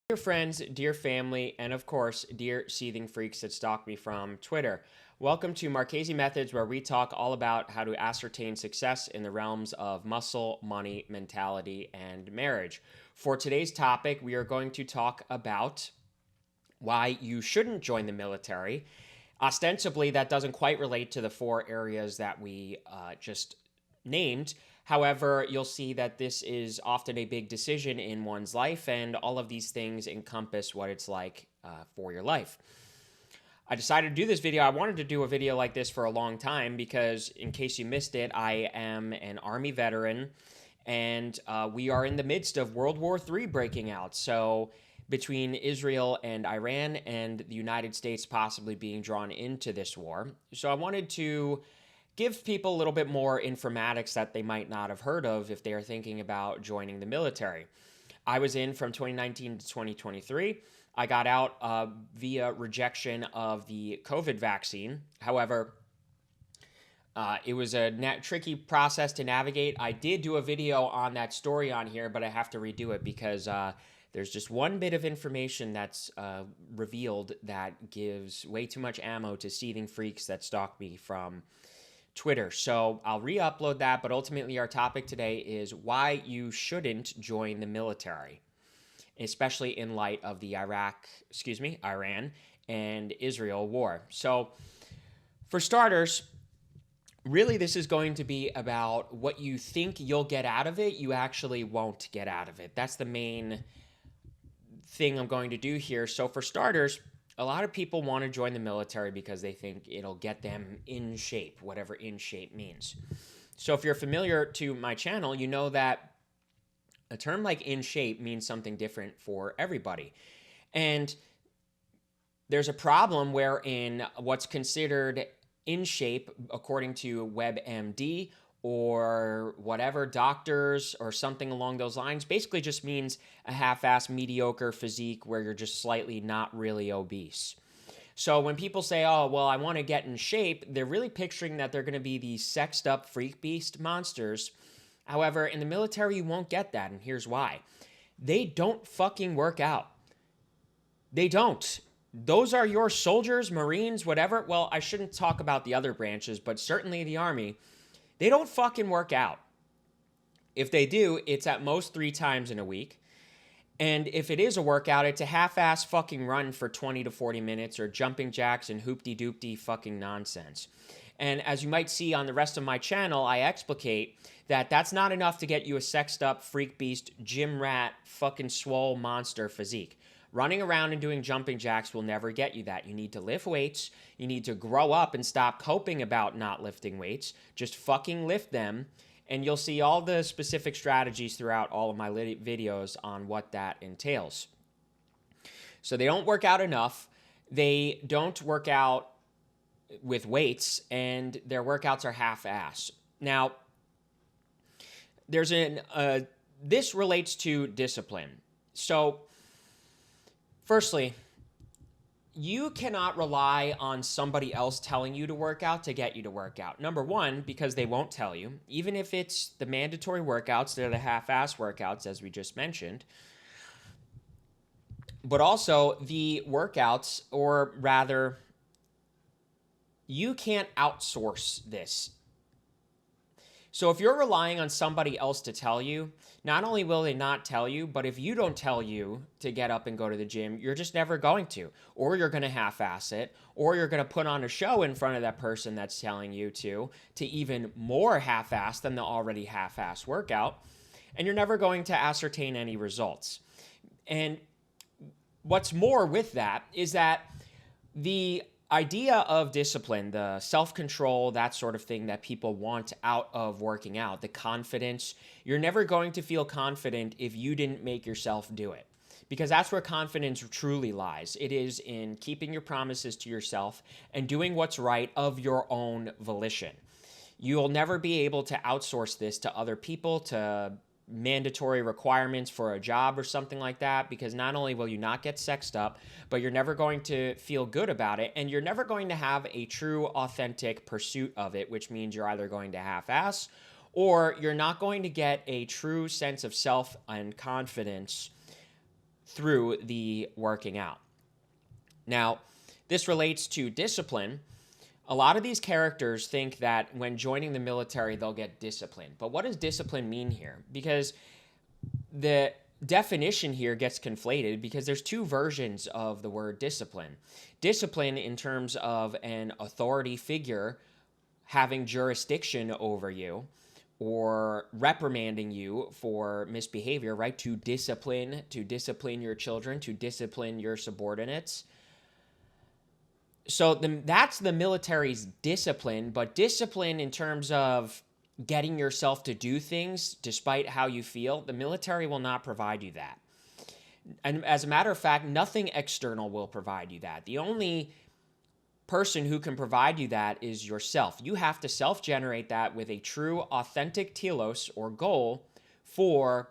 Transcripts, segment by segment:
Dear friends, dear family, and of course, dear seething freaks that stalk me from Twitter. Welcome to Marchese Methods, where we talk all about how to ascertain success in the realms of muscle, money, mentality, and marriage. For today's topic, we are going to talk about why you shouldn't join the military. Ostensibly, that doesn't quite relate to the four areas that we just named. However, you'll see that this is often a big decision in one's life, and all of these things encompass what it's like for your life. I decided to do this video. I wanted to do a video like this for a long time because, in case you missed it, I am an Army veteran, and we are in the midst of World War III breaking out. So, between Israel and Iran, and the United States possibly being drawn into this war. So, I wanted to give people a little bit more informatics that they might not have heard of if they are thinking about joining the military. I was in from 2019 to 2023. I got out via rejection of the COVID vaccine. However, it was a tricky process to navigate. I did do a video on that story on here, but I have to redo it because there's just one bit of information that's revealed that gives way too much ammo to seething freaks that stalk me from Twitter. So I'll re-upload that, but ultimately our topic today is why you shouldn't join the military, especially in light of the Iran and Israel war. So for starters, really this is going to be about what you think you'll get out of it, you actually won't get out of it. That's the main thing I'm going to do here. So for starters, a lot of people want to join the military because they think it'll get them in shape, whatever in shape means. So if you're familiar to my channel, you know that a term like in shape means something different for everybody. And there's a problem wherein what's considered in shape, according to WebMD or whatever, doctors or something along those lines, basically just means a half-assed mediocre physique where you're just slightly not really obese. So when people say, oh, well, I want to get in shape, they're really picturing that they're going to be these sexed up freak beast monsters. However, in the military, you won't get that, and here's why. They don't fucking work out. They don't. Those are your soldiers, Marines, whatever. Well, I shouldn't talk about the other branches, but certainly the Army. They don't fucking work out. If they do, it's at most 3 times in a week. And if it is a workout, it's a half-ass fucking run for 20 to 40 minutes or jumping jacks and hoopty-doopty fucking nonsense. And as you might see on the rest of my channel, I explicate that that's not enough to get you a sexed up, freak beast, gym rat, fucking swole monster physique. Running around and doing jumping jacks will never get you that. You need to lift weights. You need to grow up and stop coping about not lifting weights. Just fucking lift them. And you'll see all the specific strategies throughout all of my videos on what that entails. So they don't work out enough. They don't work out with weights, and their workouts are half-ass. Now, this relates to discipline. So, firstly, you cannot rely on somebody else telling you to work out to get you to work out. Number one, because they won't tell you. Even if it's the mandatory workouts, they're the half-ass workouts, as we just mentioned. But also, the workouts, or rather, you can't outsource this. So if you're relying on somebody else to tell you, not only will they not tell you, but if you don't tell you to get up and go to the gym, you're just never going to. Or you're going to half-ass it, or you're going to put on a show in front of that person that's telling you to even more half-ass than the already half-ass workout, and you're never going to ascertain any results. And what's more with that is that the idea of discipline, the self-control, that sort of thing that people want out of working out, the confidence, you're never going to feel confident if you didn't make yourself do it. Because that's where confidence truly lies. It is in keeping your promises to yourself and doing what's right of your own volition. You'll never be able to outsource this to other people, to mandatory requirements for a job or something like that, because not only will you not get sexed up, but you're never going to feel good about it, and you're never going to have a true, authentic pursuit of it, which means you're either going to half-ass or you're not going to get a true sense of self and confidence through the working out. Now, this relates to discipline. A lot of these characters think that when joining the military, they'll get discipline. But what does discipline mean here? Because the definition here gets conflated because there's two versions of the word discipline. Discipline in terms of an authority figure having jurisdiction over you or reprimanding you for misbehavior, right? To discipline your children, to discipline your subordinates. So that's the military's discipline, but discipline in terms of getting yourself to do things despite how you feel, the military will not provide you that. And as a matter of fact, nothing external will provide you that. The only person who can provide you that is yourself. You have to self-generate that with a true, authentic telos or goal for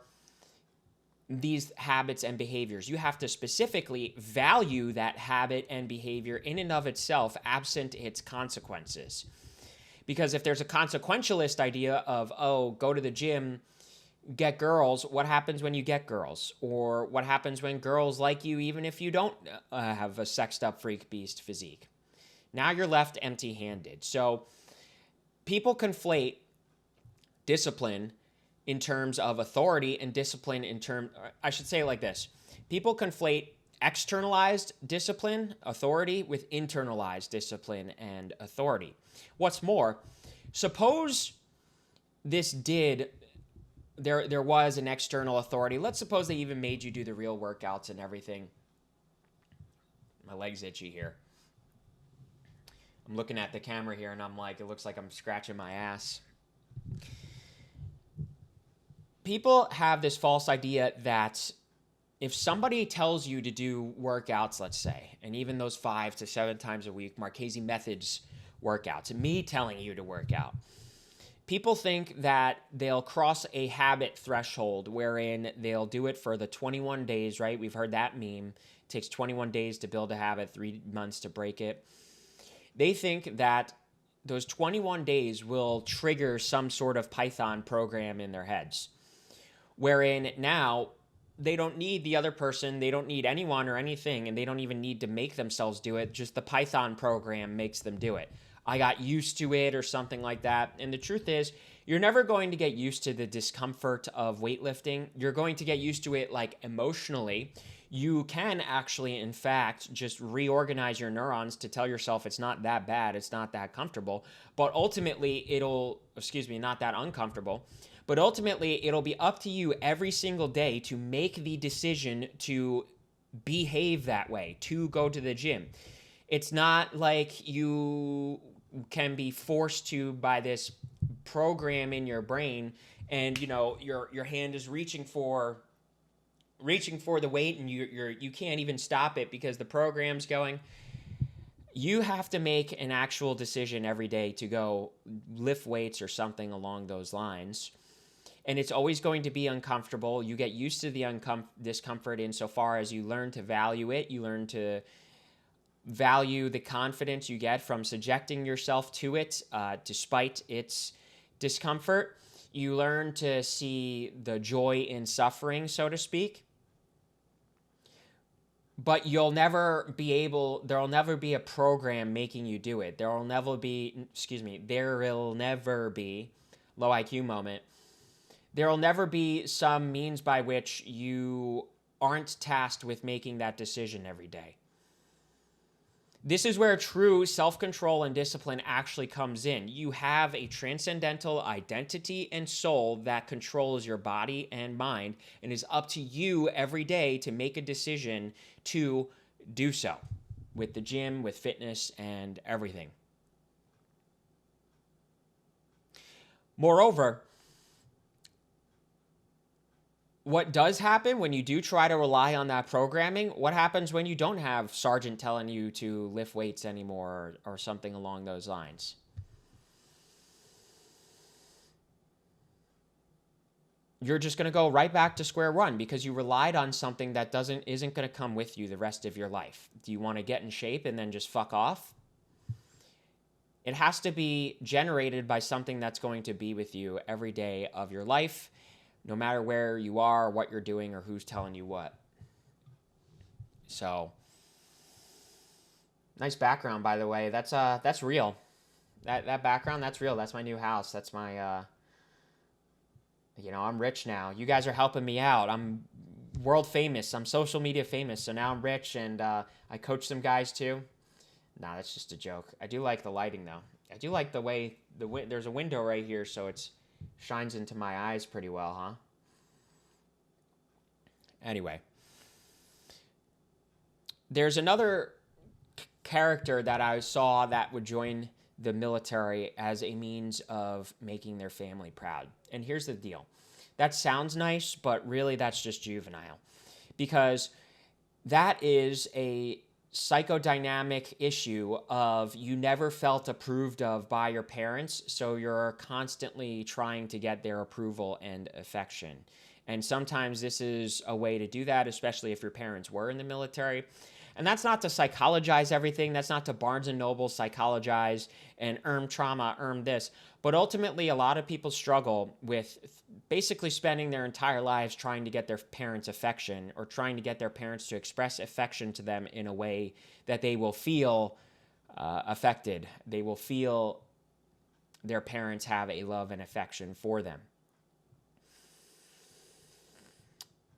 these habits and behaviors. You have to specifically value that habit and behavior in and of itself, absent its consequences. Because if there's a consequentialist idea of, oh, go to the gym, get girls, what happens when you get girls? Or what happens when girls like you even if you don't have a sexed up freak beast physique? Now you're left empty-handed. So people conflate discipline in terms of authority and discipline in terms, I should say it like this. People conflate externalized discipline, authority, with internalized discipline and authority. What's more, suppose there was an external authority. Let's suppose they even made you do the real workouts and everything. My leg's itchy here. I'm looking at the camera here and I'm like, it looks like I'm scratching my ass. People have this false idea that if somebody tells you to do workouts, let's say, and even those 5 to 7 times a week, Marchese Methods workouts, and me telling you to work out, people think that they'll cross a habit threshold wherein they'll do it for the 21 days, right? We've heard that meme. It takes 21 days to build a habit, 3 months to break it. They think that those 21 days will trigger some sort of Python program in their heads, wherein now they don't need the other person, they don't need anyone or anything, and they don't even need to make themselves do it. Just the Python program makes them do it. I got used to it or something like that. And the truth is, you're never going to get used to the discomfort of weightlifting. You're going to get used to it like emotionally. You can actually, in fact, just reorganize your neurons to tell yourself it's not that bad, it's not that comfortable, but ultimately not that uncomfortable. But ultimately, it'll be up to you every single day to make the decision to behave that way, to go to the gym. It's not like you can be forced to by this program in your brain and, your hand is reaching for the weight and you can't even stop it because the program's going. You have to make an actual decision every day to go lift weights or something along those lines. And it's always going to be uncomfortable. You get used to the discomfort insofar as you learn to value it. You learn to value the confidence you get from subjecting yourself to it despite its discomfort. You learn to see the joy in suffering, so to speak. But there'll never be a program making you do it. There will never be, low IQ moment. There will never be some means by which you aren't tasked with making that decision every day. This is where true self-control and discipline actually comes in. You have a transcendental identity and soul that controls your body and mind, and it's up to you every day to make a decision to do so with the gym, with fitness, and everything. Moreover, what does happen when you do try to rely on that programming? What happens when you don't have Sergeant telling you to lift weights anymore or something along those lines? You're just going to go right back to square one because you relied on something that isn't going to come with you the rest of your life. Do you want to get in shape and then just fuck off? It has to be generated by something that's going to be with you every day of your life, no matter where you are, what you're doing, or who's telling you what. So, nice background, by the way. That's real. That background, that's real. That's my new house. That's my I'm rich now. You guys are helping me out. I'm world famous. I'm social media famous. So now I'm rich, and I coach some guys too. Nah, that's just a joke. I do like the lighting though. I do like the way there's a window right here, so it shines into my eyes pretty well, huh? Anyway, there's another character that I saw that would join the military as a means of making their family proud. And here's the deal. That sounds nice, but really that's just juvenile. Because that is a psychodynamic issue of you never felt approved of by your parents, so you're constantly trying to get their approval and affection. And sometimes this is a way to do that, especially if your parents were in the military. And that's not to psychologize everything. That's not to Barnes and Noble psychologize and trauma, this. But ultimately, a lot of people struggle with basically spending their entire lives trying to get their parents' affection, or trying to get their parents to express affection to them in a way that they will feel affected. They will feel their parents have a love and affection for them.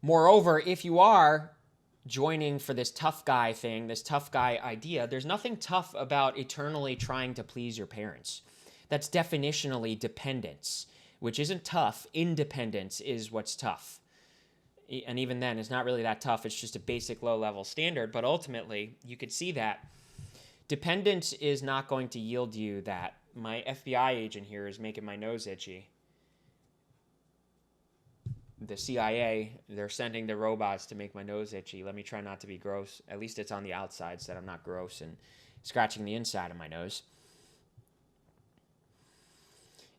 Moreover, if you are joining for this tough guy thing, this tough guy idea, there's nothing tough about eternally trying to please your parents. That's definitionally dependence, which isn't tough. Independence is what's tough. And even then, it's not really that tough. It's just a basic low-level standard. But ultimately, you could see that dependence is not going to yield you that. My FBI agent here is making my nose itchy. The CIA, they're sending the robots to make my nose itchy. Let me try not to be gross. At least it's on the outside so that I'm not gross and scratching the inside of my nose.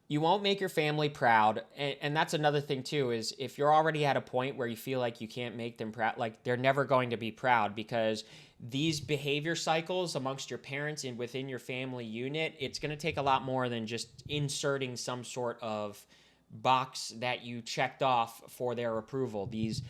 You won't make your family proud. And that's another thing too, is if you're already at a point where you feel like you can't make them proud, like they're never going to be proud, because these behavior cycles amongst your parents and within your family unit, it's going to take a lot more than just inserting some sort of box that you checked off for their approval. These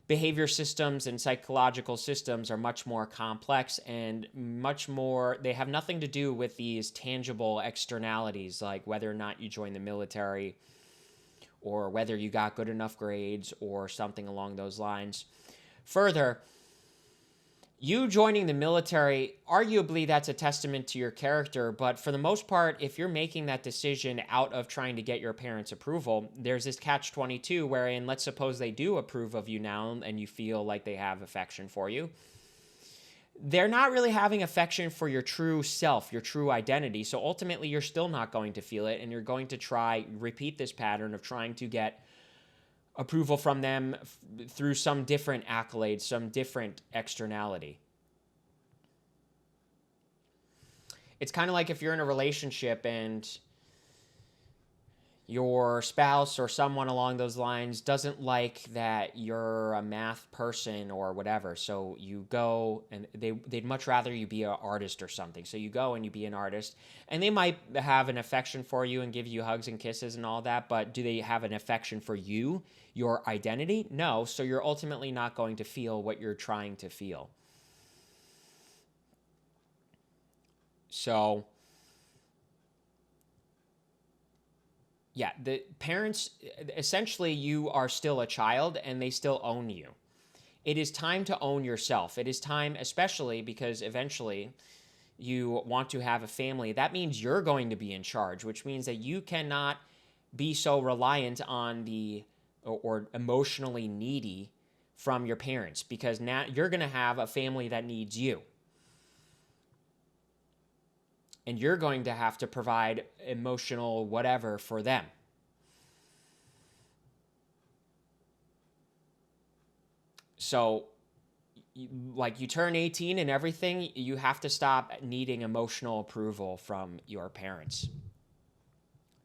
behavior systems and psychological systems are much more complex and much more, they have nothing to do with these tangible externalities, like whether or not you join the military or whether you got good enough grades or something along those lines. Further, you joining the military, arguably that's a testament to your character, but for the most part, if you're making that decision out of trying to get your parents' approval, there's this catch-22 wherein, let's suppose they do approve of you now and you feel like they have affection for you. They're not really having affection for your true self, your true identity, so ultimately you're still not going to feel it, and you're going to repeat this pattern of trying to get approval from them through some different accolade, some different externality. It's kind of like if you're in a relationship and your spouse or someone along those lines doesn't like that you're a math person or whatever, so you go and they'd much rather you be an artist or something. So you go and you be an artist, and they might have an affection for you and give you hugs and kisses and all that, but do they have an affection for you, your identity? No, so you're ultimately not going to feel what you're trying to feel. So yeah, the parents, essentially you are still a child and they still own you. It is time to own yourself. It is time, especially because eventually you want to have a family. That means you're going to be in charge, which means that you cannot be so reliant on or emotionally needy from your parents, because now you're going to have a family that needs you. And you're going to have to provide emotional whatever for them. So, you turn 18 and everything, you have to stop needing emotional approval from your parents.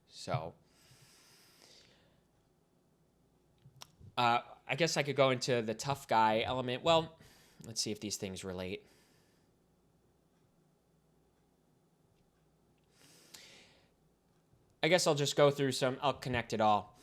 So, I guess I could go into the tough guy element. Well, let's see if these things relate. I guess I'll just go through I'll connect it all.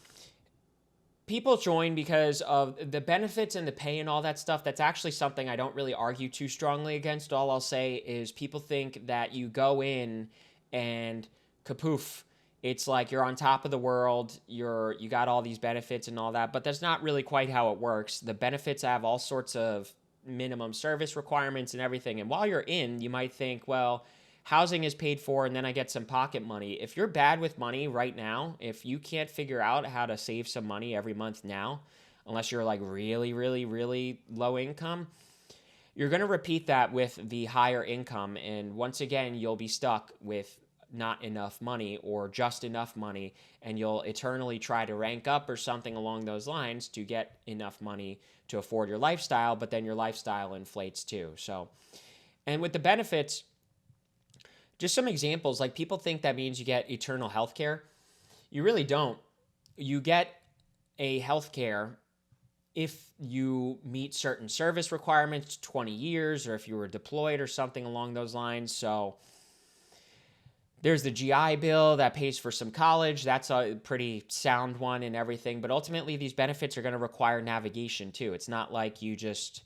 people join because of the benefits and the pay and all that stuff. That's actually something I don't really argue too strongly against. All I'll say is people think that you go in and kapoof, it's like you're on top of the world, you got all these benefits and all that, but that's not really quite how it works. The benefits have all sorts of minimum service requirements and everything. And while you're in, you might think, well, housing is paid for and then I get some pocket money. If you're bad with money right now, if you can't figure out how to save some money every month now, unless you're like really, really, really low income, you're going to repeat that with the higher income. And once again, you'll be stuck with not enough money or just enough money, and you'll eternally try to rank up or something along those lines to get enough money to afford your lifestyle, but then your lifestyle inflates too. So, and with the benefits, just some examples, like people think that means you get eternal health care. You really don't. You get a health care if you meet certain service requirements, 20 years, or if you were deployed or something along those lines. So there's the GI Bill that pays for some college. That's a pretty sound one and everything. But ultimately, these benefits are going to require navigation too. It's not like you just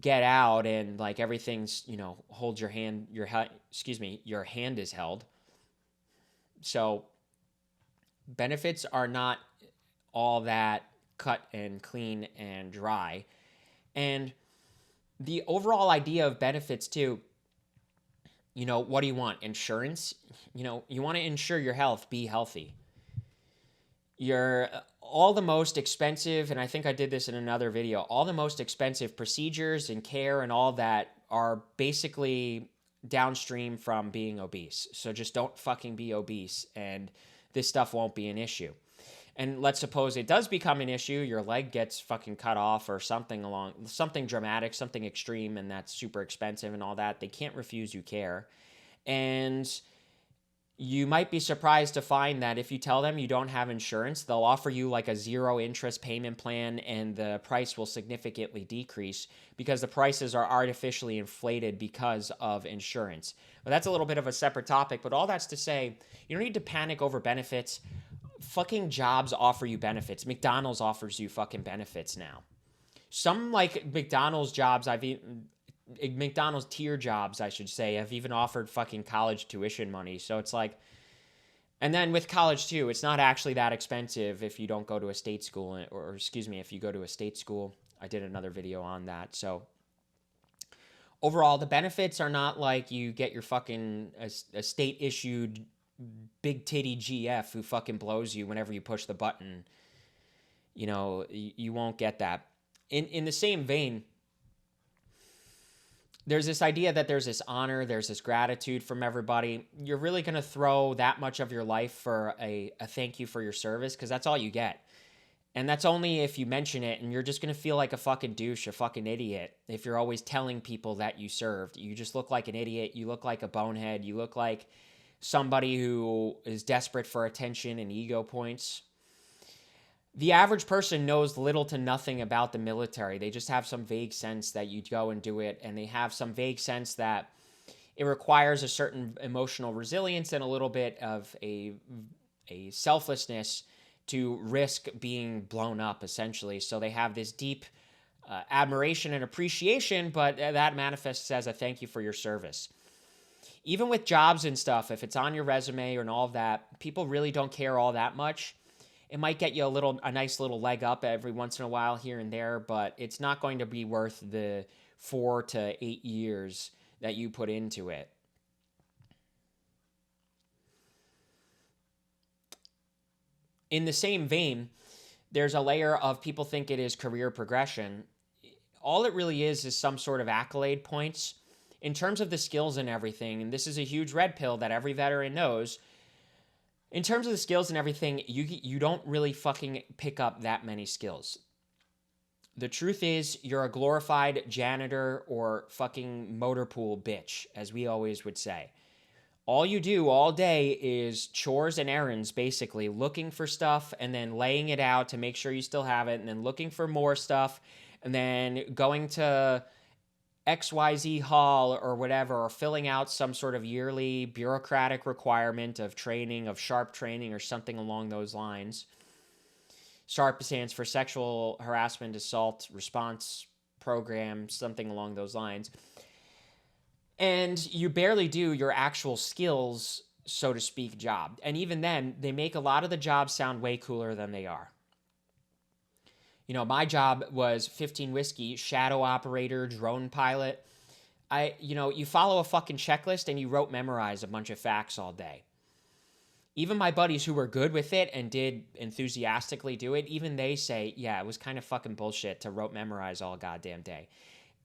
get out and like everything's, hold your hand, your hand is held. So benefits are not all that cut and clean and dry. And the overall idea of benefits too, what do you want? Insurance? You want to insure your health, be healthy. All the most expensive, and I think I did this in another video, all the most expensive procedures and care and all that are basically downstream from being obese. So just don't fucking be obese and this stuff won't be an issue. And let's suppose it does become an issue, your leg gets fucking cut off or something dramatic, something extreme, and that's super expensive and all that. They can't refuse you care. And you might be surprised to find that if you tell them you don't have insurance, they'll offer you like a 0 interest payment plan and the price will significantly decrease because the prices are artificially inflated because of insurance. But that's a little bit of a separate topic, but all that's to say, you don't need to panic over benefits. Fucking jobs offer you benefits. McDonald's offers you fucking benefits now. Some like McDonald's tier jobs, I should say, have even offered fucking college tuition money. So it's like, and then with college too, it's not actually that expensive if you don't go to a state school, if you go to a state school. I did another video on that. So overall, the benefits are not like you get your fucking a state issued big titty GF who fucking blows you whenever you push the button. You won't get that. In the same vein, there's this idea that there's this honor, there's this gratitude from everybody. You're really going to throw that much of your life for a thank you for your service because that's all you get. And that's only if you mention it, and you're just going to feel like a fucking douche, a fucking idiot, if you're always telling people that you served. You just look like an idiot. You look like a bonehead. You look like somebody who is desperate for attention and ego points. The average person knows little to nothing about the military. They just have some vague sense that you go and do it, and they have some vague sense that it requires a certain emotional resilience and a little bit of a selflessness to risk being blown up, essentially. So they have this deep admiration and appreciation, but that manifests as a thank you for your service. Even with jobs and stuff, if it's on your resume and all of that, people really don't care all that much. It might get you a nice little leg up every once in a while here and there, but it's not going to be worth the 4 to 8 years that you put into it. In the same vein, there's a layer of people think it is career progression. All it really is some sort of accolade points. In terms of the skills and everything, and this is a huge red pill that every veteran knows, in terms of the skills and everything, you don't really fucking pick up that many skills. The truth is, you're a glorified janitor or fucking motor pool bitch, as we always would say. All you do all day is chores and errands, basically, looking for stuff and then laying it out to make sure you still have it, and then looking for more stuff, and then going to XYZ Hall or whatever, or filling out some sort of yearly bureaucratic requirement of training, of sharp training or something along those lines. SARP stands for Sexual Harassment Assault Response Program, something along those lines. And you barely do your actual skills, so to speak, job. And even then, they make a lot of the jobs sound way cooler than they are. You know, my job was 15 whiskey, shadow operator, drone pilot. You follow a fucking checklist and you rote memorize a bunch of facts all day. Even my buddies who were good with it and did enthusiastically do it, even they say, yeah, it was kind of fucking bullshit to rote memorize all goddamn day.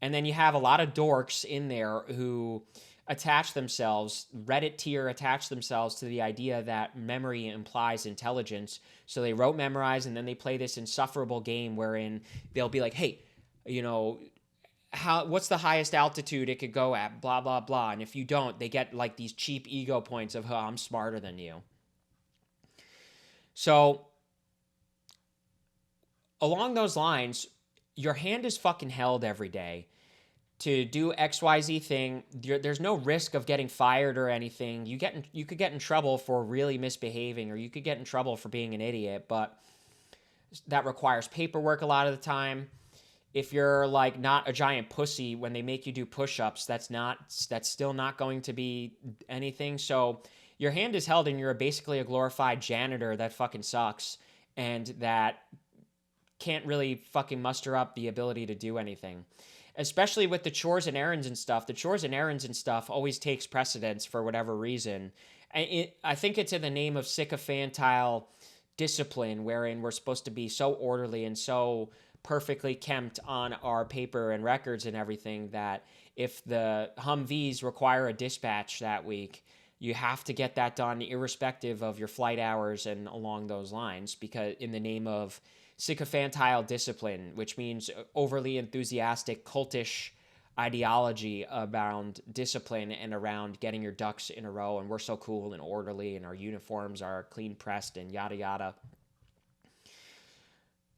And then you have a lot of dorks in there who attach themselves, Reddit tier attach themselves to the idea that memory implies intelligence. So they rote memorize and then they play this insufferable game wherein they'll be like, hey, what's the highest altitude it could go at, blah, blah, blah. And if you don't, they get like these cheap ego points of, oh, I'm smarter than you. So along those lines, your hand is fucking held every day to do XYZ thing. There's no risk of getting fired or anything. You could get in trouble for really misbehaving, or you could get in trouble for being an idiot, but that requires paperwork a lot of the time. If you're like not a giant pussy when they make you do push-ups, that's still not going to be anything. So your hand is held and you're basically a glorified janitor that fucking sucks and that can't really fucking muster up the ability to do anything. Especially with the chores and errands and stuff. The chores and errands and stuff always takes precedence for whatever reason. I think it's in the name of sycophantile discipline, wherein we're supposed to be so orderly and so perfectly kempt on our paper and records and everything that if the Humvees require a dispatch that week, you have to get that done irrespective of your flight hours and along those lines, because in the name of sycophantile discipline, which means overly enthusiastic, cultish ideology around discipline and around getting your ducks in a row, and we're so cool and orderly and our uniforms are clean pressed and yada yada.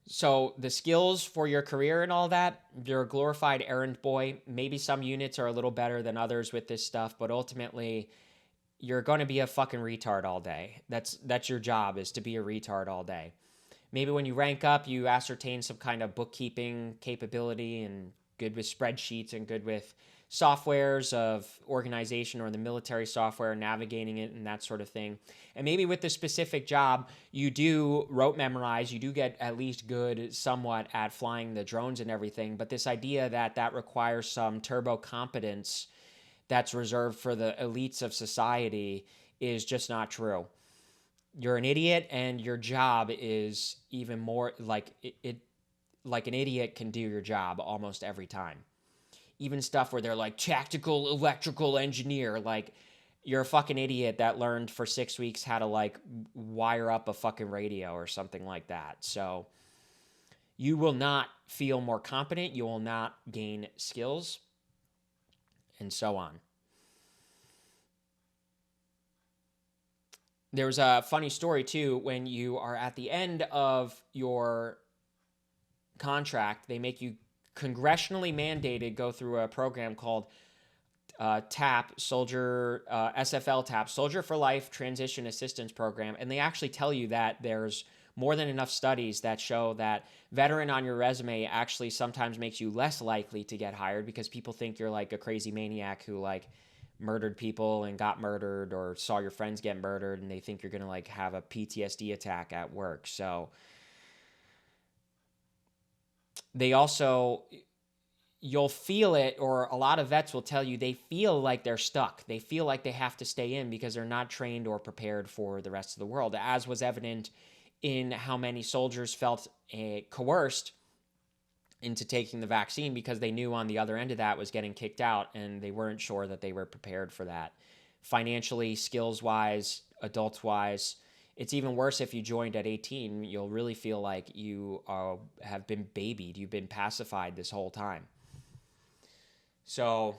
So the skills for your career and all that, you're a glorified errand boy. Maybe some units are a little better than others with this stuff, but ultimately you're going to be a fucking retard all day. That's your job, is to be a retard all day. Maybe when you rank up, you ascertain some kind of bookkeeping capability and good with spreadsheets and good with softwares of organization or the military software, navigating it and that sort of thing. And maybe with the specific job, you do rote memorize, you do get at least good somewhat at flying the drones and everything. But this idea that requires some turbo competence that's reserved for the elites of society is just not true. You're an idiot, and your job is even more like like an idiot can do your job almost every time. Even stuff where they're like tactical electrical engineer, like you're a fucking idiot that learned for 6 weeks how to like wire up a fucking radio or something like that. So you will not feel more competent, you will not gain skills, and so on. There's a funny story too. When you are at the end of your contract, they make you congressionally mandated go through a program called SFL TAP, Soldier for Life Transition Assistance Program. And they actually tell you that there's more than enough studies that show that veteran on your resume actually sometimes makes you less likely to get hired, because people think you're like a crazy maniac who like murdered people and got murdered, or saw your friends get murdered, and they think you're going to like have a PTSD attack at work. So they also, you'll feel it, or a lot of vets will tell you they feel like they're stuck. They feel like they have to stay in because they're not trained or prepared for the rest of the world, as was evident in how many soldiers felt coerced into taking the vaccine because they knew on the other end of that was getting kicked out, and they weren't sure that they were prepared for that. Financially, skills-wise, adults-wise. It's even worse if you joined at 18. You'll really feel like you have been babied. You've been pacified this whole time. So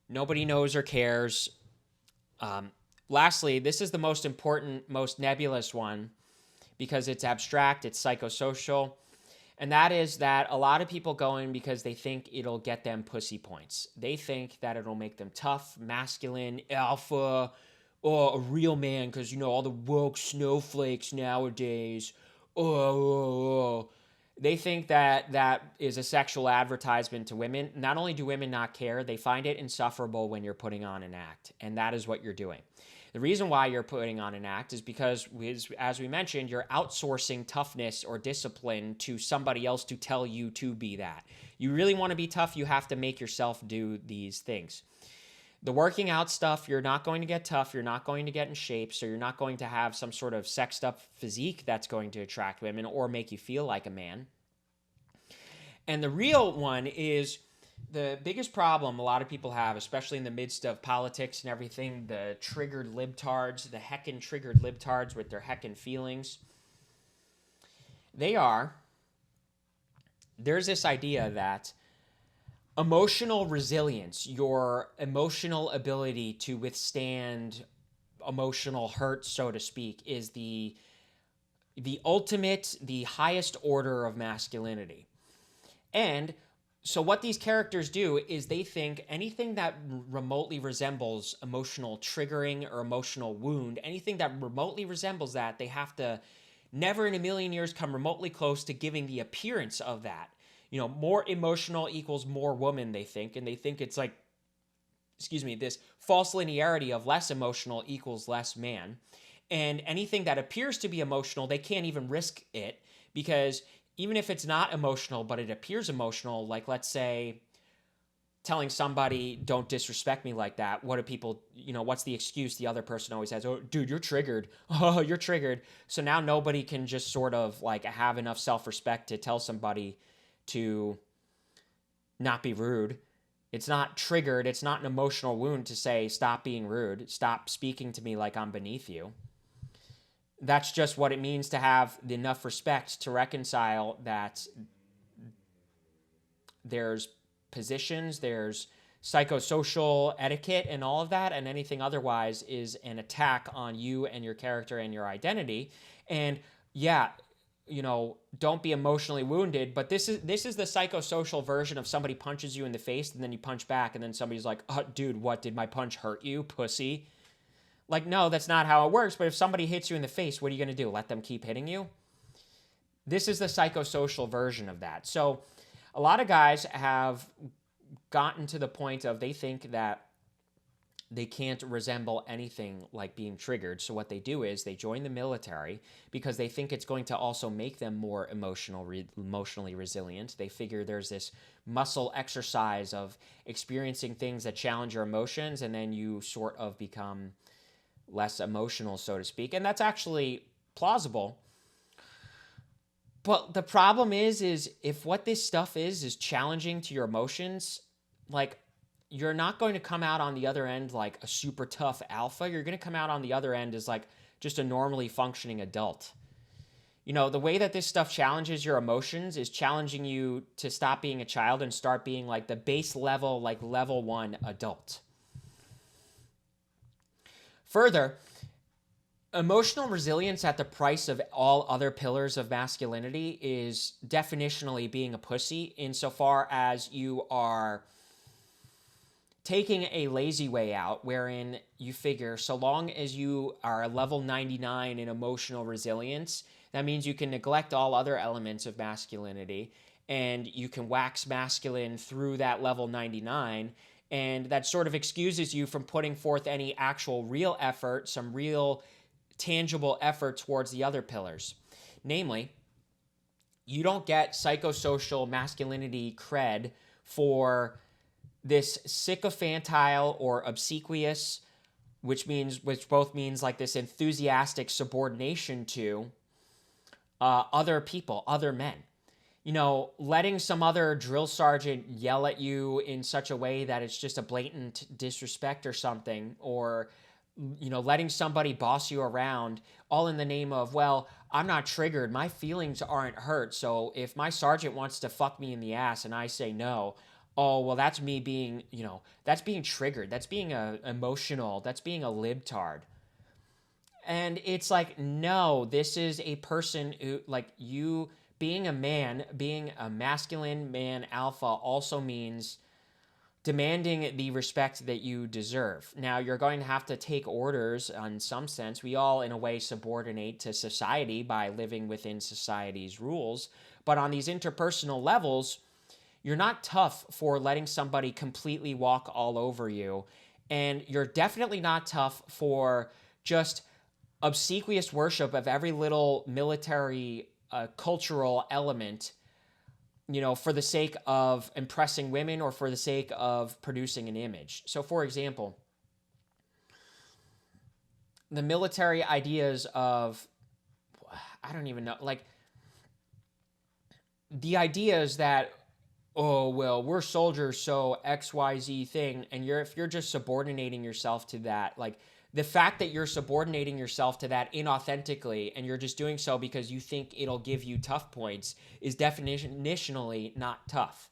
nobody knows or cares. Lastly, this is the most important, most nebulous one, because it's abstract, it's psychosocial, and that is that a lot of people go in because they think it'll get them pussy points. They think that it'll make them tough, masculine, alpha, a real man, because, all the woke snowflakes nowadays. Oh. They think that that is a sexual advertisement to women. Not only do women not care, they find it insufferable when you're putting on an act. And that is what you're doing. The reason why you're putting on an act is because, as we mentioned, you're outsourcing toughness or discipline to somebody else to tell you to be that. You really want to be tough, you have to make yourself do these things. The working out stuff, you're not going to get tough, you're not going to get in shape, so you're not going to have some sort of sexed up physique that's going to attract women or make you feel like a man. And the real one is the biggest problem a lot of people have, especially in the midst of politics and everything, the triggered libtards, the heckin' triggered libtards with their heckin' feelings. There's this idea that emotional resilience, your emotional ability to withstand emotional hurt, so to speak, is the ultimate, the highest order of masculinity. And so what these characters do is they think anything that remotely resembles emotional triggering or emotional wound, anything that remotely resembles that, they have to never in a million years come remotely close to giving the appearance of that. More emotional equals more woman, they think. And they think it's like, this false linearity of less emotional equals less man. And anything that appears to be emotional, they can't even risk it, because even if it's not emotional, but it appears emotional, like let's say telling somebody, don't disrespect me like that. What do people, what's the excuse the other person always has? Oh, dude, you're triggered. Oh, you're triggered. So now nobody can just sort of like have enough self-respect to tell somebody to not be rude. It's not triggered. It's not an emotional wound to say, stop being rude. Stop speaking to me like I'm beneath you. That's just what it means to have enough respect to reconcile that there's positions, there's psychosocial etiquette and all of that, and anything otherwise is an attack on you and your character and your identity. And yeah, don't be emotionally wounded, but this is the psychosocial version of somebody punches you in the face and then you punch back and then somebody's like, oh, dude, what, did my punch hurt you, pussy? Like, no, that's not how it works. But if somebody hits you in the face, what are you going to do? Let them keep hitting you? This is the psychosocial version of that. So a lot of guys have gotten to the point of they think that they can't resemble anything like being triggered. So what they do is they join the military because they think it's going to also make them more emotionally resilient. They figure there's this muscle exercise of experiencing things that challenge your emotions, and then you sort of become less emotional, so to speak. And that's actually plausible. But the problem is if what this stuff is challenging to your emotions, like, you're not going to come out on the other end like a super tough alpha. You're going to come out on the other end as like just a normally functioning adult. The way that this stuff challenges your emotions is challenging you to stop being a child and start being like the base level, like level 1 adult. Further, emotional resilience at the price of all other pillars of masculinity is definitionally being a pussy, insofar as you are taking a lazy way out, wherein you figure so long as you are a level 99 in emotional resilience, that means you can neglect all other elements of masculinity and you can wax masculine through that level 99. And that sort of excuses you from putting forth any actual real effort, some real tangible effort towards the other pillars. Namely, you don't get psychosocial masculinity cred for this sycophantile or obsequious, which both means like this enthusiastic subordination to other people, other men. Letting some other drill sergeant yell at you in such a way that it's just a blatant disrespect or something, or, letting somebody boss you around all in the name of, well, I'm not triggered, my feelings aren't hurt, so if my sergeant wants to fuck me in the ass and I say no, oh, well, that's me being, that's being triggered, that's being emotional, that's being a libtard. And it's like, no, this is a person who, like, being a man, being a masculine man alpha also means demanding the respect that you deserve. Now, you're going to have to take orders in some sense. We all, in a way, subordinate to society by living within society's rules. But on these interpersonal levels, you're not tough for letting somebody completely walk all over you. And you're definitely not tough for just obsequious worship of every little military cultural element, for the sake of impressing women or for the sake of producing an image. So, for example, the military ideas of, I don't even know, like the ideas that, oh, well, we're soldiers, so XYZ thing, and if you're just subordinating yourself to that, like the fact that you're subordinating yourself to that inauthentically and you're just doing so because you think it'll give you tough points is definitionally not tough.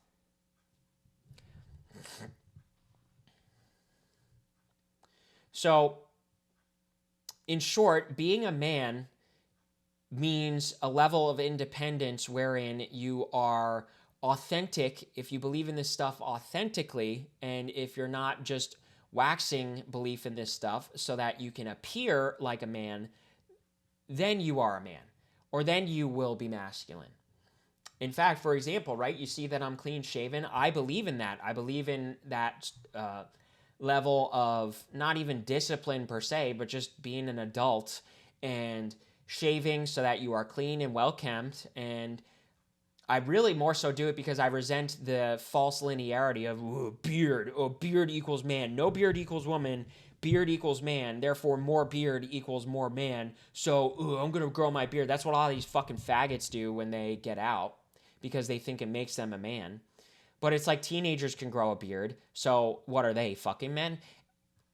So, in short, being a man means a level of independence wherein you are authentic, if you believe in this stuff authentically, and if you're not just waxing belief in this stuff so that you can appear like a man, then you are a man, or then you will be masculine. In fact, for example, right, you see that I'm clean shaven. I believe in that. I believe in that level of not even discipline per se, but just being an adult and shaving so that you are clean and well kempt. And I really more so do it because I resent the false linearity of beard. Oh, beard equals man. No beard equals woman. Beard equals man. Therefore, more beard equals more man. So, I'm going to grow my beard. That's what all these fucking faggots do when they get out because they think it makes them a man. But it's like teenagers can grow a beard. So, what are they, fucking men?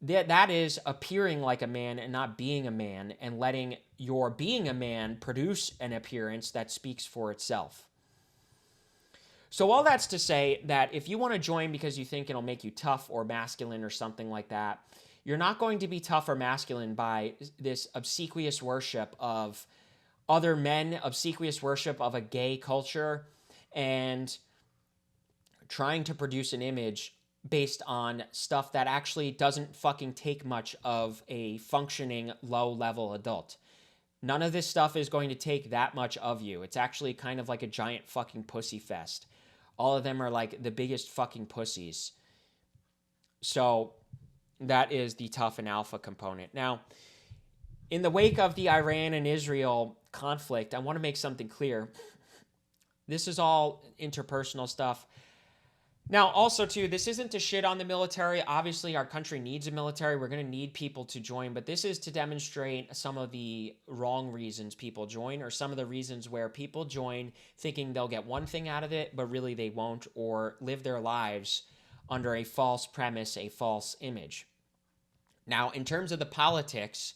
That is appearing like a man and not being a man, and letting your being a man produce an appearance that speaks for itself. So all that's to say that if you want to join because you think it'll make you tough or masculine or something like that, you're not going to be tough or masculine by this obsequious worship of other men, obsequious worship of a gay culture, and trying to produce an image based on stuff that actually doesn't fucking take much of a functioning low-level adult. None of this stuff is going to take that much of you. It's actually kind of like a giant fucking pussy fest. All of them are like the biggest fucking pussies. So that is the tough and alpha component. Now, in the wake of the Iran and Israel conflict, I want to make something clear. This is all interpersonal stuff. Now, also, too, this isn't to shit on the military. Obviously, our country needs a military. We're going to need people to join. But this is to demonstrate some of the wrong reasons people join, or some of the reasons where people join thinking they'll get one thing out of it, but really they won't, or live their lives under a false premise, a false image. Now, in terms of the politics,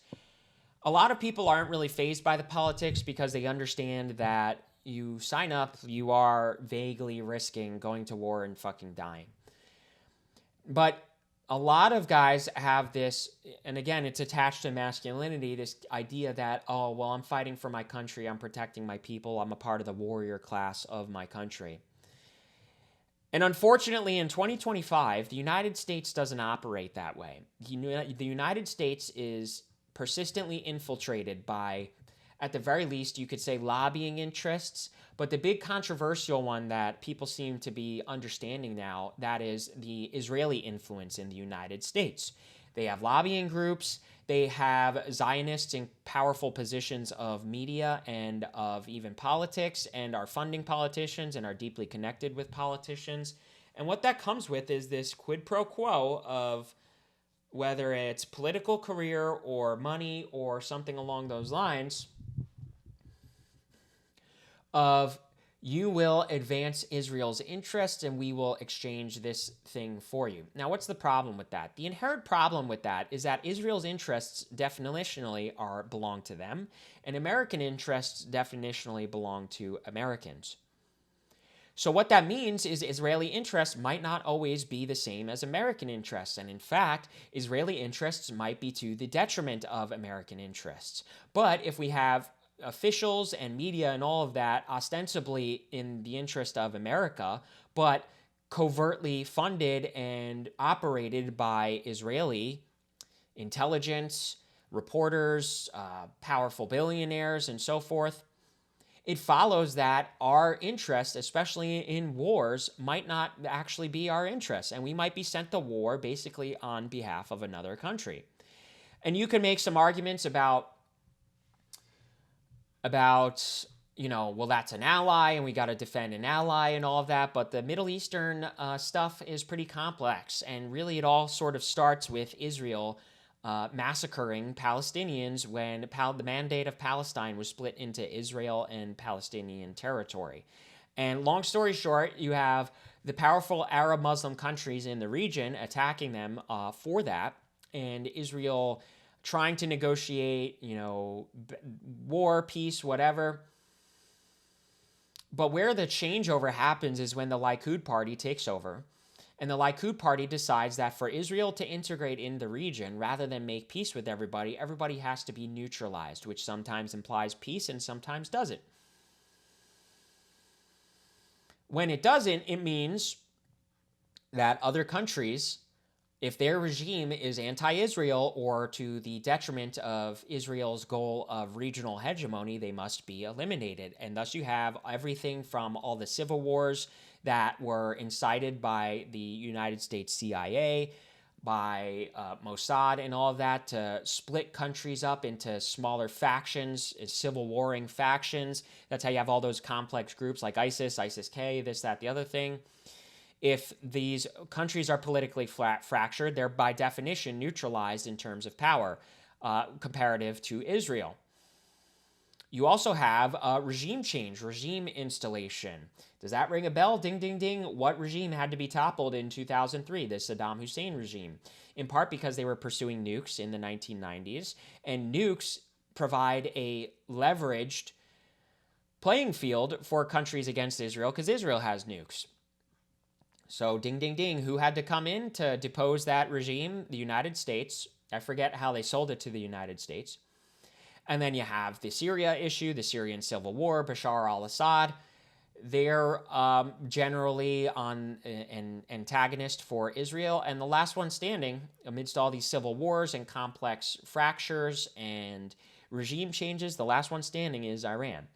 a lot of people aren't really fazed by the politics because they understand that you sign up, you are vaguely risking going to war and fucking dying. But a lot of guys have this, and again, it's attached to masculinity, this idea that, oh, well, I'm fighting for my country, I'm protecting my people, I'm a part of the warrior class of my country. And unfortunately, in 2025, the United States doesn't operate that way. The United States is persistently infiltrated by, at the very least, you could say lobbying interests, but the big controversial one that people seem to be understanding now, that is the Israeli influence in the United States. They have lobbying groups, they have Zionists in powerful positions of media and of even politics, and are funding politicians and are deeply connected with politicians. And what that comes with is this quid pro quo of whether it's political career or money or something along those lines, of you will advance Israel's interests and we will exchange this thing for you. Now, what's the problem with that? The inherent problem with that is that Israel's interests definitionally belong to them, and American interests definitionally belong to Americans. So what that means is Israeli interests might not always be the same as American interests. And in fact, Israeli interests might be to the detriment of American interests. But if we have officials and media and all of that ostensibly in the interest of America, but covertly funded and operated by Israeli intelligence, reporters, powerful billionaires, and so forth, it follows that our interest, especially in wars, might not actually be our interest. And we might be sent to war basically on behalf of another country. And you can make some arguments about well, that's an ally and we got to defend an ally and all of that. But the Middle Eastern stuff is pretty complex. And really, it all sort of starts with Israel massacring Palestinians when the Mandate of Palestine was split into Israel and Palestinian territory. And long story short, you have the powerful Arab Muslim countries in the region attacking them for that, and Israel trying to negotiate, war, peace, whatever. But where the changeover happens is when the Likud party takes over. And the Likud party decides that for Israel to integrate in the region, rather than make peace with everybody, everybody has to be neutralized, which sometimes implies peace and sometimes doesn't. When it doesn't, it means that other countries, if their regime is anti-Israel or to the detriment of Israel's goal of regional hegemony, they must be eliminated. And thus you have everything from all the civil wars that were incited by the United States CIA, by Mossad and all of that, to split countries up into smaller factions, civil warring factions. That's how you have all those complex groups like ISIS, ISIS-K, this, that, the other thing. If these countries are politically fractured, they're by definition neutralized in terms of power, comparative to Israel. You also have regime change, regime installation. Does that ring a bell? Ding, ding, ding. What regime had to be toppled in 2003? The Saddam Hussein regime. In part because they were pursuing nukes in the 1990s. And nukes provide a leveraged playing field for countries against Israel because Israel has nukes. So ding, ding, ding. Who had to come in to depose that regime? The United States. I forget how they sold it to the United States. And then you have the Syria issue, the Syrian civil war, Bashar al-Assad. They're generally an antagonist for Israel. And the last one standing, amidst all these civil wars and complex fractures and regime changes, the last one standing is Iran.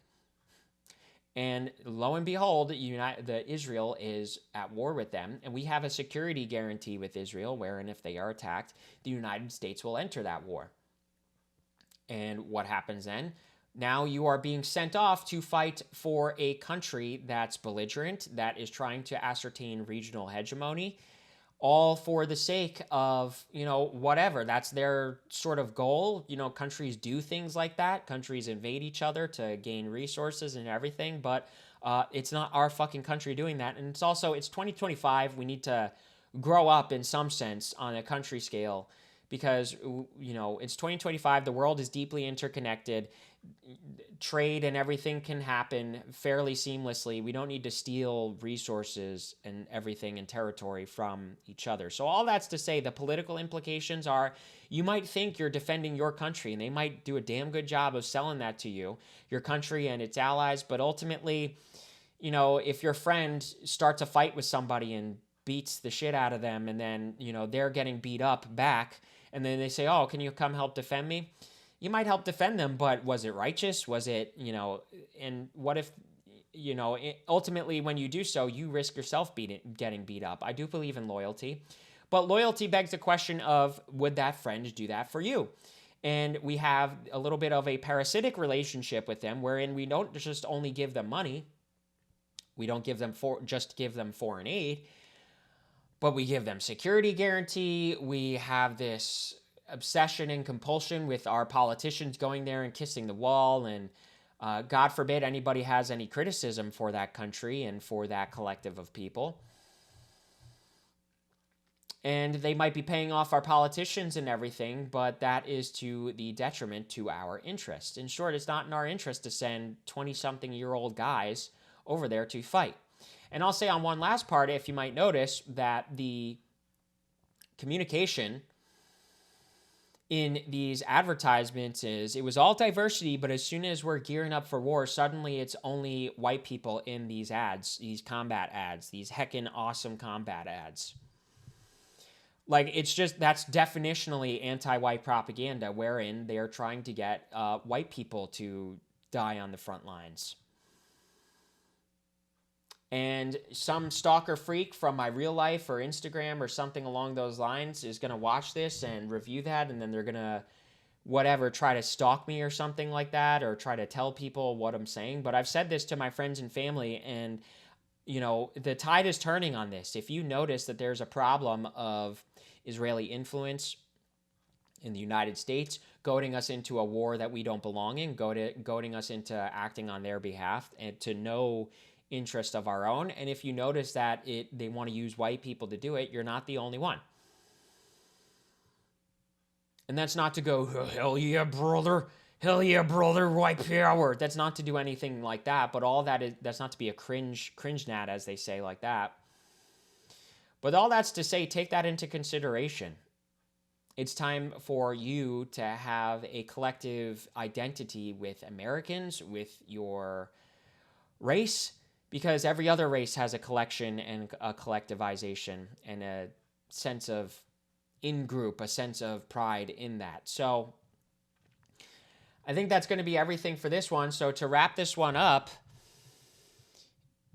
And lo and behold, Israel is at war with them. And we have a security guarantee with Israel, wherein if they are attacked, the United States will enter that war. And what happens then? Now you are being sent off to fight for a country that's belligerent, that is trying to ascertain regional hegemony, all for the sake of, whatever. That's their sort of goal. Countries do things like that. Countries invade each other to gain resources and everything, but it's not our fucking country doing that. And it's 2025. We need to grow up in some sense on a country scale, because, it's 2025. The world is deeply interconnected. Trade and everything can happen fairly seamlessly. We don't need to steal resources and everything and territory from each other. So all that's to say, the political implications are, you might think you're defending your country, and they might do a damn good job of selling that to you, your country and its allies. But ultimately, if your friend starts a fight with somebody and beats the shit out of them, and then, they're getting beat up back, and then they say, oh, can you come help defend me? You might help defend them, but was it righteous? Was it, and what if, ultimately when you do so, you risk yourself getting beat up. I do believe in loyalty, but loyalty begs the question of, would that friend do that for you? And we have a little bit of a parasitic relationship with them, wherein we don't just only give them money. We don't give them foreign aid, but we give them security guarantee. We have this obsession and compulsion with our politicians going there and kissing the wall, and God forbid anybody has any criticism for that country and for that collective of people. And they might be paying off our politicians and everything, but that is to the detriment to our interest. In short, it's not in our interest to send 20-something-year-old guys over there to fight. And I'll say on one last part, if you might notice, that the communication in these advertisements is it was all diversity, but as soon as we're gearing up for war, suddenly it's only white people in these ads, these combat ads, these heckin' awesome combat ads. Like, it's just, that's definitionally anti-white propaganda, wherein they're trying to get white people to die on the front lines. And some stalker freak from my real life or Instagram or something along those lines is going to watch this and review that, and then they're going to, whatever, try to stalk me or something like that, or try to tell people what I'm saying. But I've said this to my friends and family, and, you know, the tide is turning on this. If you notice that there's a problem of Israeli influence in the United States, goading us into a war that we don't belong in, goading us into acting on their behalf, and to no interest of our own. And if you notice that they want to use white people to do it, you're not the only one. And that's not to go, hell yeah, brother, white power. That's not to do anything like that. But all that is, that's not to be a cringe nat, as they say, like that. But all that's to say, take that into consideration. It's time for you to have a collective identity with Americans, with your race, because every other race has a collection and a collectivization and a sense of in-group, a sense of pride in that. So I think that's going to be everything for this one. So to wrap this one up,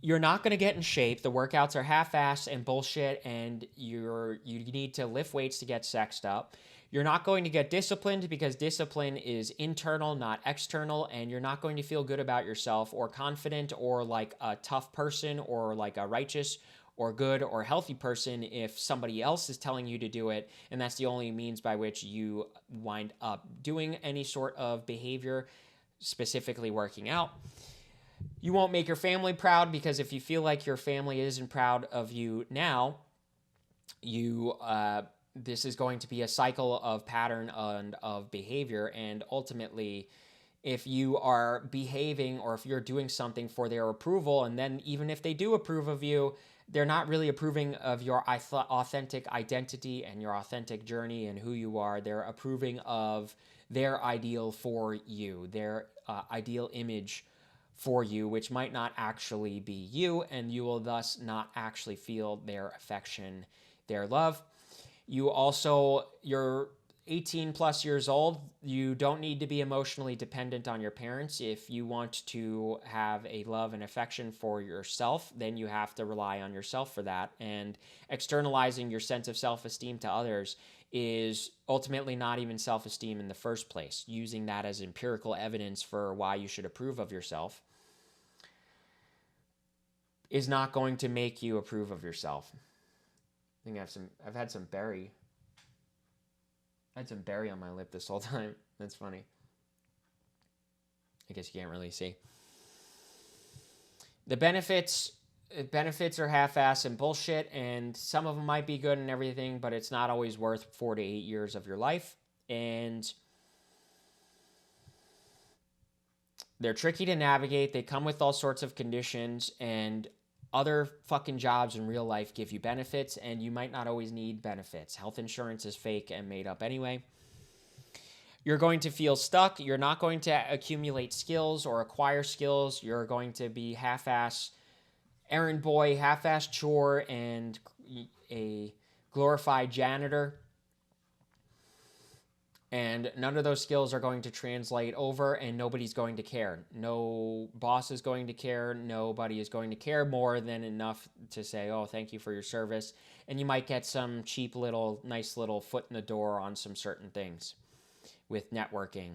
you're not going to get in shape. The workouts are half-assed and bullshit, and you need to lift weights to get sexed up. You're not going to get disciplined because discipline is internal, not external, and you're not going to feel good about yourself or confident or like a tough person or like a righteous or good or healthy person if somebody else is telling you to do it, and that's the only means by which you wind up doing any sort of behavior, specifically working out. You won't make your family proud because if you feel like your family isn't proud of you now, this is going to be a cycle of pattern and of behavior. And ultimately, if you are behaving or if you're doing something for their approval, and then even if they do approve of you, they're not really approving of your authentic identity and your authentic journey and who you are. They're approving of their ideal for you, their ideal image for you, which might not actually be you, and you will thus not actually feel their affection, their love. You're 18 plus years old. You don't need to be emotionally dependent on your parents. If you want to have a love and affection for yourself, then you have to rely on yourself for that. And externalizing your sense of self-esteem to others is ultimately not even self-esteem in the first place. Using that as empirical evidence for why you should approve of yourself is not going to make you approve of yourself. I think I've had some berry. I had some berry on my lip this whole time. That's funny. I guess you can't really see. The benefits are half-assed and bullshit, and some of them might be good and everything, but it's not always worth 4 to 8 years of your life. And they're tricky to navigate. They come with all sorts of conditions, and other fucking jobs in real life give you benefits, and you might not always need benefits. Health insurance is fake and made up anyway. You're going to feel stuck. You're not going to accumulate skills or acquire skills. You're going to be half-ass errand boy, half-ass chore, and a glorified janitor. And none of those skills are going to translate over, and nobody's going to care. No boss is going to care. Nobody is going to care more than enough to say, oh, thank you for your service. And you might get some cheap little, nice little foot in the door on some certain things with networking.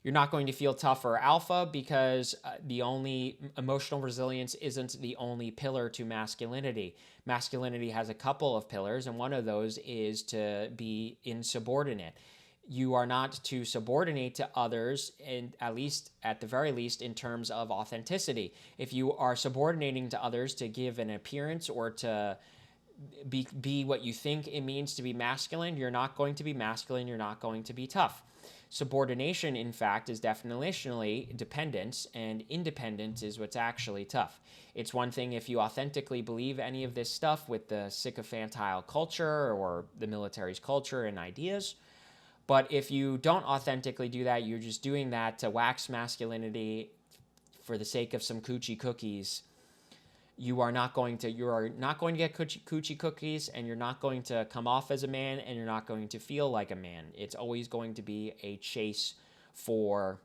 You're not going to feel tough or alpha because the only emotional resilience isn't the only pillar to masculinity. Masculinity has a couple of pillars, and one of those is to be insubordinate. You are not to subordinate to others, and at the very least, in terms of authenticity. If you are subordinating to others to give an appearance or to be what you think it means to be masculine, you're not going to be masculine, you're not going to be tough. Subordination, in fact, is definitionally dependence, and independence is what's actually tough. It's one thing if you authentically believe any of this stuff with the sycophantile culture or the military's culture and ideas, But if you don't authentically do that, you're just doing that to wax masculinity for the sake of some coochie cookies. You are not going to get coochie cookies, and you're not going to come off as a man, and you're not going to feel like a man. It's always going to be a chase for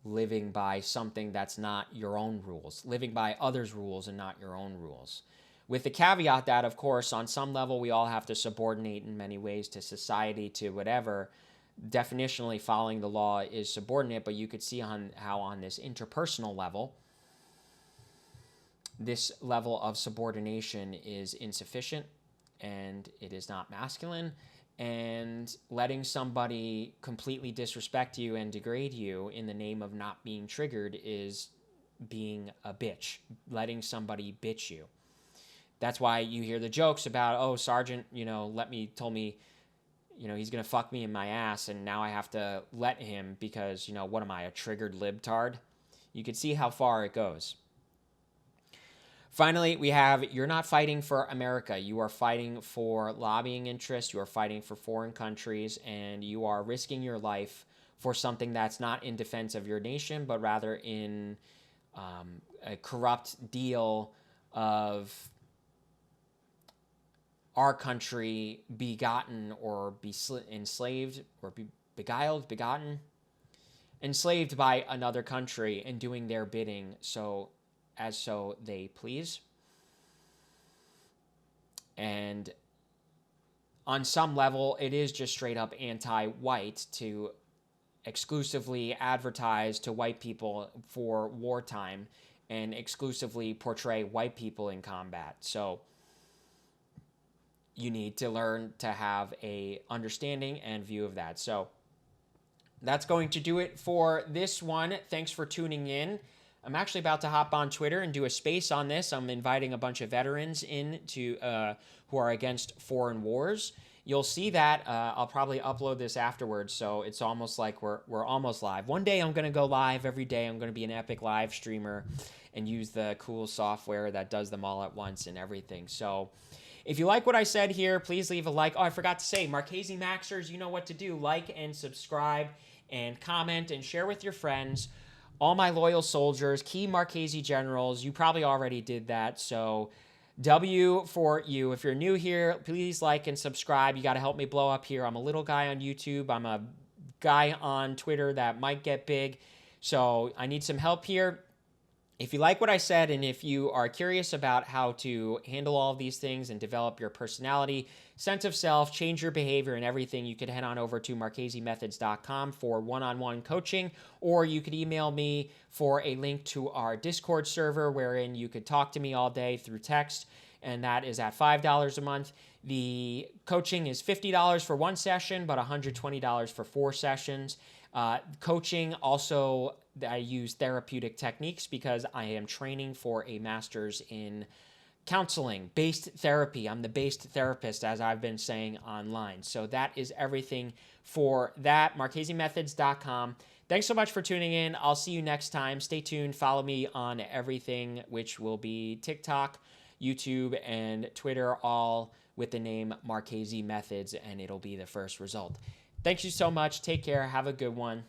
living by something that's not your own rules, living by others' rules and not your own rules. With the caveat that, of course, on some level, we all have to subordinate in many ways to society, to whatever. Definitionally, following the law is subordinate, but you could see how on this interpersonal level, this level of subordination is insufficient and it is not masculine, and letting somebody completely disrespect you and degrade you in the name of not being triggered is being a bitch, letting somebody bitch you. That's why you hear the jokes about, oh, Sergeant, told me, he's going to fuck me in my ass, and now I have to let him because, what am I, a triggered libtard? You can see how far it goes. Finally, we have, you're not fighting for America. You are fighting for lobbying interests. You are fighting for foreign countries, and you are risking your life for something that's not in defense of your nation, but rather in a corrupt deal of our country begotten or be enslaved or be begotten, enslaved by another country and doing their bidding so they please. And on some level, it is just straight up anti-white to exclusively advertise to white people for wartime and exclusively portray white people in combat. So you need to learn to have a understanding and view of that. So that's going to do it for this one. Thanks for tuning in. I'm actually about to hop on Twitter and do a space on this. I'm inviting a bunch of veterans in who are against foreign wars. You'll see that. I'll probably upload this afterwards, so it's almost like we're almost live. One day I'm going to go live every day. I'm going to be an epic live streamer and use the cool software that does them all at once and everything. So if you like what I said here, please leave a like. Oh, I forgot to say, Marchese Maxers, you know what to do. Like and subscribe and comment and share with your friends. All my loyal soldiers, key Marchese generals, you probably already did that, so W for you. If you're new here, please like and subscribe. You got to help me blow up here. I'm a little guy on YouTube. I'm a guy on Twitter that might get big, so I need some help here. If you like what I said, and if you are curious about how to handle all of these things and develop your personality, sense of self, change your behavior and everything, you could head on over to marchesemethods.com for one-on-one coaching, or you could email me for a link to our Discord server wherein you could talk to me all day through text, and that is at $5 a month. The coaching is $50 for one session, but $120 for 4 sessions. Coaching also, I use therapeutic techniques because I am training for a master's in counseling, based therapy. I'm the based therapist, as I've been saying online. So that is everything for that. marchesemethods.com. Thanks so much for tuning in. I'll see you next time. Stay tuned. Follow me on everything, which will be TikTok, YouTube, and Twitter, all with the name Marchese Methods, and it'll be the first result. Thank you so much. Take care. Have a good one.